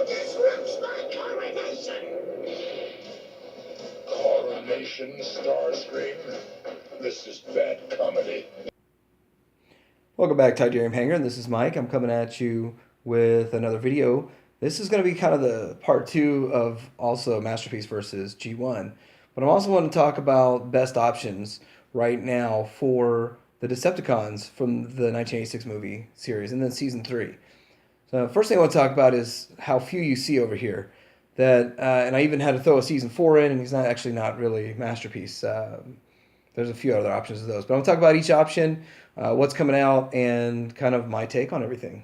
disrupts my coronation. Coronation, Starscream? This is bad comedy. Welcome back to Titanium Hanger, and this is Mike. I'm coming at you with another video. This is going to be kind of the part 2 of also Masterpiece versus G1. But I'm also want to talk about best options right now for the Decepticons from the 1986 movie series and then season 3. So first thing I want to talk about is how few you see over here. And I even had to throw a season 4 in, and he's not really Masterpiece. There's a few other options of those, but I'm going to talk about each option, what's coming out, and kind of my take on everything.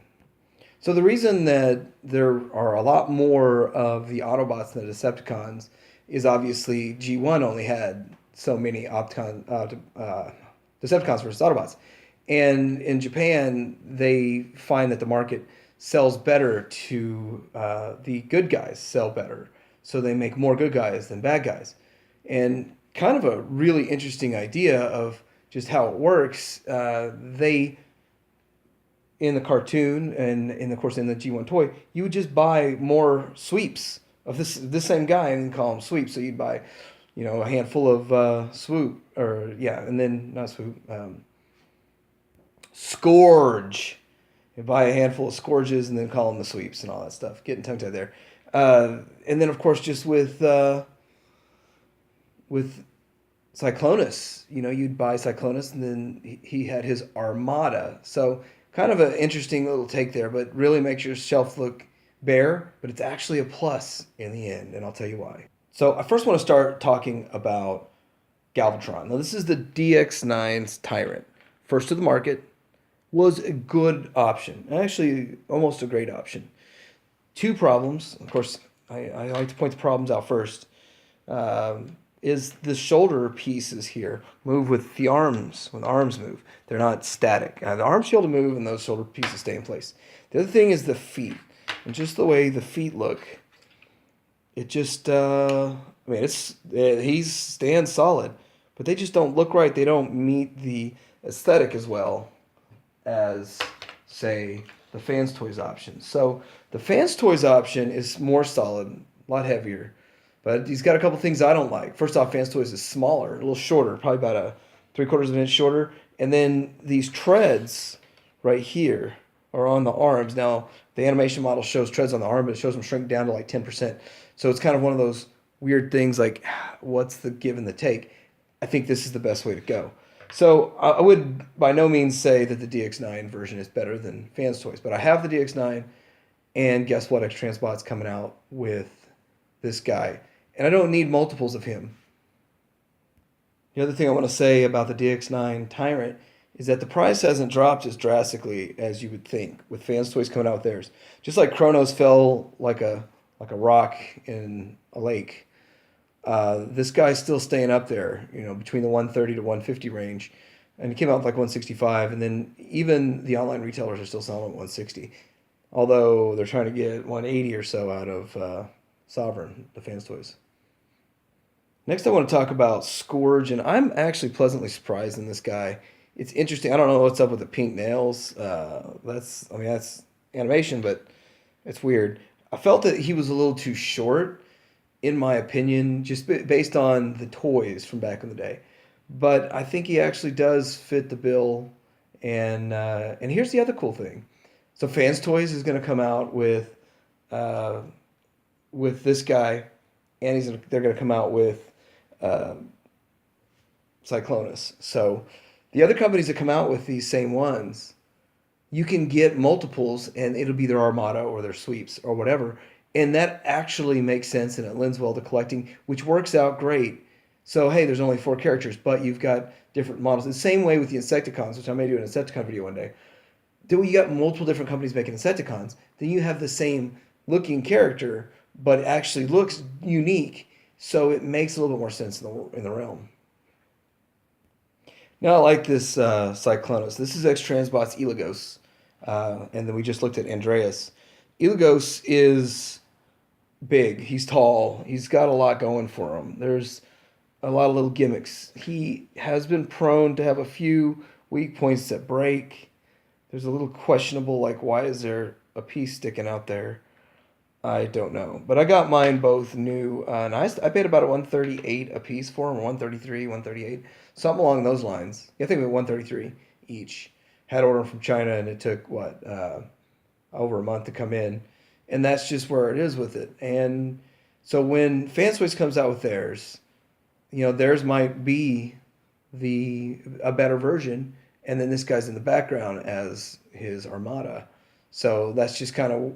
So the reason that there are a lot more of the Autobots than the Decepticons is obviously G1 only had so many Decepticons versus Autobots. And in Japan, they find that the market sells better to the good guys sell better. So they make more good guys than bad guys. And kind of a really interesting idea of just how it works. They, in the cartoon and of course in the G1 toy, you would just buy more sweeps of this same guy and call them sweeps. So you'd buy, a handful of swoop and then not swoop, scourge. You buy a handful of scourges and then call them the sweeps and all that stuff. Getting tongue tied there, and then of course just with cyclonus, you'd buy cyclonus and then he had his armada. So kind of an interesting little take there, but really makes your shelf look bare, but it's actually a plus in the end, and I'll tell you why. So I first want to start talking about Galvatron. Now this is the DX9's Tyrant. First to the market, was a good option. Actually, almost a great option. Two problems. Of course, I like to point the problems out first. Is the shoulder pieces here move with the arms, when the arms move. They're not static. The arms be able to move and those shoulder pieces stay in place. The other thing is the feet. And just the way the feet look, it just, he stands solid, but they just don't look right. They don't meet the aesthetic as well as, say, the Fans Toys option. So the Fans Toys option is more solid, a lot heavier, but he's got a couple things I don't like. First off, Fans Toys is smaller, a little shorter, probably about a 3/4 of an inch shorter. And then these treads right here are on the arms. Now, the animation model shows treads on the arm, but it shows them shrink down to like 10%. So it's kind of one of those weird things like, what's the give and the take? I think this is the best way to go. So I would by no means say that the DX9 version is better than Fans Toys, but I have the DX9, and guess what? X-Transbot's coming out with this guy, and I don't need multiples of him. The other thing I want to say about the DX9 Tyrant is that the price hasn't dropped as drastically as you would think with Fans Toys coming out with theirs. Just like Kronos fell like a rock in a lake. This guy's still staying up there, between the 130 to 150 range, and he came out with like 165, and then even the online retailers are still selling at 160, although they're trying to get 180 or so out of Sovereign, the Fans Toys. Next, I want to talk about Scourge, and I'm actually pleasantly surprised in this guy. It's interesting. I don't know what's up with the pink nails. That's animation, but it's weird. I felt that he was a little too short, in my opinion, just based on the toys from back in the day. But I think he actually does fit the bill. And here's the other cool thing. So Fans Toys is going to come out with this guy, and they're going to come out with Cyclonus. So the other companies that come out with these same ones, you can get multiples, and it'll be their Armada or their sweeps or whatever. And that actually makes sense, and it lends well to collecting, which works out great. So, hey, there's only 4 characters, but you've got different models. The same way with the Insecticons, which I may do an Insecticon video one day. Then you got multiple different companies making Insecticons. Then you have the same looking character, but it actually looks unique. So it makes a little bit more sense in the realm. Now I like this Cyclonus. This is X-Transbot's Elagos. And then we just looked at Andreas. Elagos is big. He's tall. He's got a lot going for him. There's a lot of little gimmicks. He has been prone to have a few weak points that break. There's a little questionable, like, why is there a piece sticking out there? I don't know, but I got mine both new. And I paid about a 138 a piece for them, 133, 138, something along those lines. Yeah, I think it was 133 each. Had ordered them from China, and it took over a month to come in, and that's just where it is with it. And so when Fansways comes out with theirs, theirs might be a better version, and then this guy's in the background as his Armada. So that's just kind of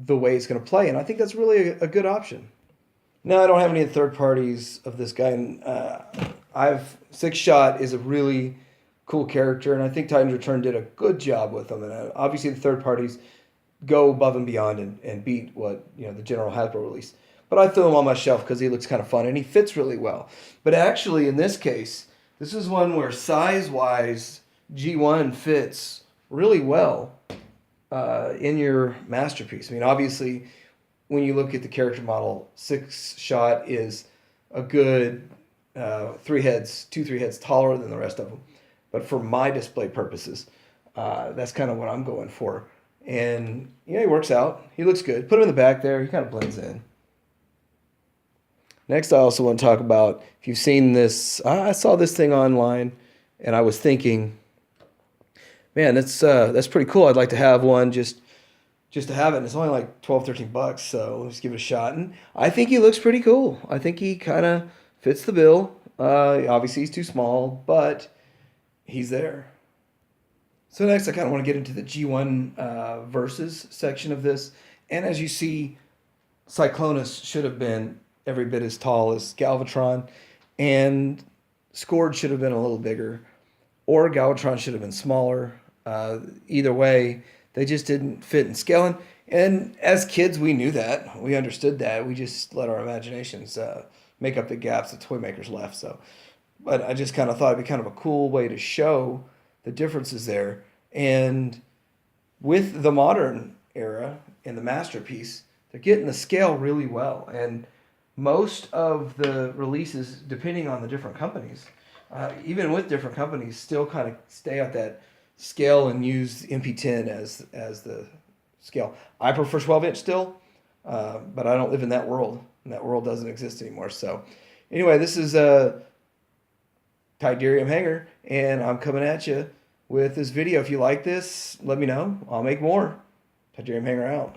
the way it's going to play, and I think that's really a good option. Now I don't have any third parties of this guy, and I've Sixshot is a really cool character, and I think Titans Return did a good job with him. And obviously the third parties go above and beyond and beat what the general Hasbro release. But I threw him on my shelf because he looks kind of fun and he fits really well. But actually, in this case, this is one where size-wise, G1 fits really well in your masterpiece. I mean, obviously, when you look at the character model, Sixshot is a good 3 heads, 2-3 heads taller than the rest of them. But for my display purposes, that's kind of what I'm going for. And he works out. He looks good. Put him in the back there. He kind of blends in. Next, I also want to talk about, if you've seen this, I saw this thing online, and I was thinking, man, that's pretty cool. I'd like to have one just to have it. And it's only like $12, $13, so let's give it a shot. And I think he looks pretty cool. I think he kind of fits the bill. Obviously, he's too small, but he's there. So next, I kind of want to get into the G1 versus section of this. And as you see, Cyclonus should have been every bit as tall as Galvatron, and Scourge should have been a little bigger, or Galvatron should have been smaller. Either way, they just didn't fit in scaling. And as kids, we knew that. We understood that. We just let our imaginations make up the gaps that toy makers left. But I just kind of thought it'd be kind of a cool way to show the differences there. And with the modern era and the masterpiece, they're getting the scale really well. And most of the releases, depending on the different companies, even with different companies, still kind of stay at that scale and use MP10 as the scale. I prefer 12-inch still, but I don't live in that world, and that world doesn't exist anymore. So anyway, this is a Tidarium hanger, and I'm coming at you with this video. If you like this, let me know. I'll make more. Tidarium hanger out.